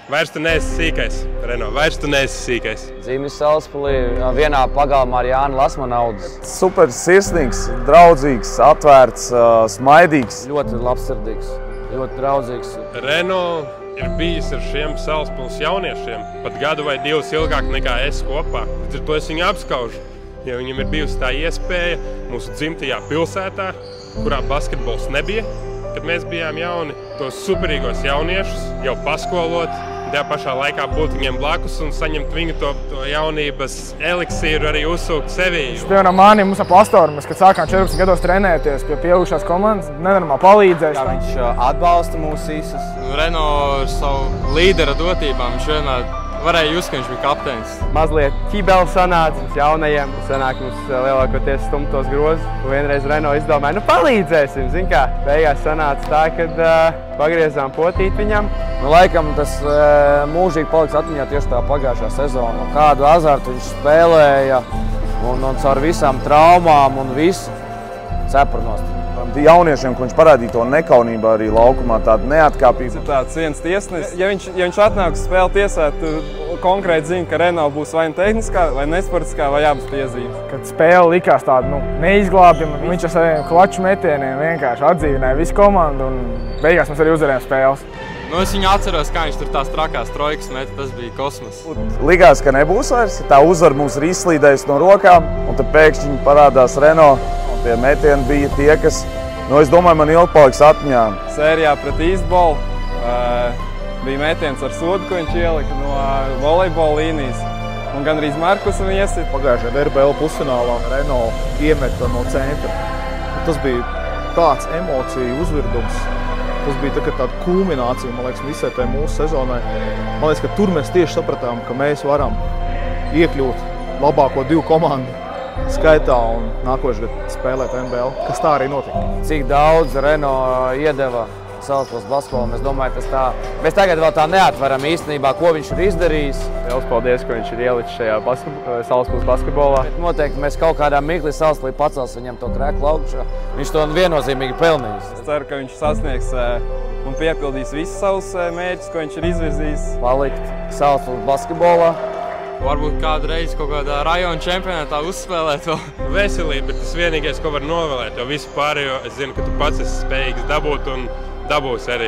Vairs tu neesi sīkais, Reno, vairs tu neesi sīkais. Dzimis Salaspilī, vienā pagalmā ar Jānu Lasmanaudu. Super sirsnīgs, draudzīgs, atvērts, smaidīgs. Ļoti labsirdīgs, ļoti draudzīgs. Reno ir bijis ar šiem Salaspils jauniešiem pat gadu vai divus ilgāk nekā es kopā. Līdz ar to es viņu apskaužu, jo viņam ir bijusi tā iespēja mūsu dzimtajā pilsētā, kurā basketbols nebija, kad mēs bijām jauni, tos superīgos jauniešus jau paskolot, tajā pašā laikā būt viņiem blakus un saņemt viņu to jaunības eliksīru arī uzsūkt sevī. Piemēram, mani mums ap Astoru, mēs, kad sākām 14 gados trenēties pie pieaugušās komandas, nenormāli palīdzēs. Viņš atbalsta mūs visus. Reno ar savu līdera dotībām, viņš vienmēr varēja just, ka viņš bija kapteinis. Mazliet ķibeli sanāca mums jaunajiem, sanāk mums lielākoties stumtos grozus. Vienreiz Reno izdomāja, palīdzēsim, zin kā. Beigās sanāca tā, kad pagriezām potīt viņam. Laikam tas mūžīgi paliks atmiņā tieši tā pagājušā sezona. Kādu azartu viņš spēlēja un caur visām traumām un visu cepurnost. Jauniešiem, ko viņš parādīja to nekaunību arī laukumā, tādu neatkāpību. Tāds viens tiesnesis. Ja viņš atnāk uz spēli tiesēt, tu konkrēti zini, ka Reno būs vai tehniskā, vai nesportiskā, vai abas piezīmes. Kad spēle likās tāda neizglābjama, viņš ar saviem klaču metieniem vienkārši atdzīvināja visu komandu un beigās mēs arī uzvarējām spēles. Es viņu atceros, kā viņš tur tās trakās trojkas meta, tas bija kosmos. Likās, ka nebūs vairs, tā uzvara mums ir izslīdējusi no rokām, un tad pēkšņi parādās Reno. Tie metieni bija tie, kas, es domāju, man ilgi paliks atmiņā. Sērijā pret Eastball bija metiens ar sodu, ko viņš ielika no volejbola līnijas. Un gandrīz Markusam iesit. Pagājušajā VRBL pusfinālā Reno iemeta no centra. Tas bija tāds emociju uzvirdums. Tas bija tāda kulminācija, man liekas, visai tai mūsu sezonai. Man liekas, ka tur mēs tieši sapratām, ka mēs varam iekļūt labāko divu komandu skaitā un nākošais gads spēlēt NBL, kas tā arī notika. Cik daudz Reno iedeva Salaspils basketbolā, es domāju, tas tā. Mēs tagad vēl tā neatveram īstenībā, ko viņš ir izdarījis. Liels paldies, ka viņš ir ielicis šajā Salaspils basketbolā. Bet noteikti mēs kaut kādā mirklī Salaspilī pacels viņam to kreklu augšā. Viņš to viennozīmīgi pelnījis. Es ceru, ka viņš sasniegs un piepildīs visus savus mērķus, ko viņš ir izvirzījis. Palikt Salaspils basketbolā. Varbūt kādu reizi kaut kādā rajona čempionātā uzspēlēt vēl. Veselība ir tas vienīgais, ko var novēlēt, jo visu pārējo es zinu, ka tu pats esi spējīgs dabūt un dabūsi arī.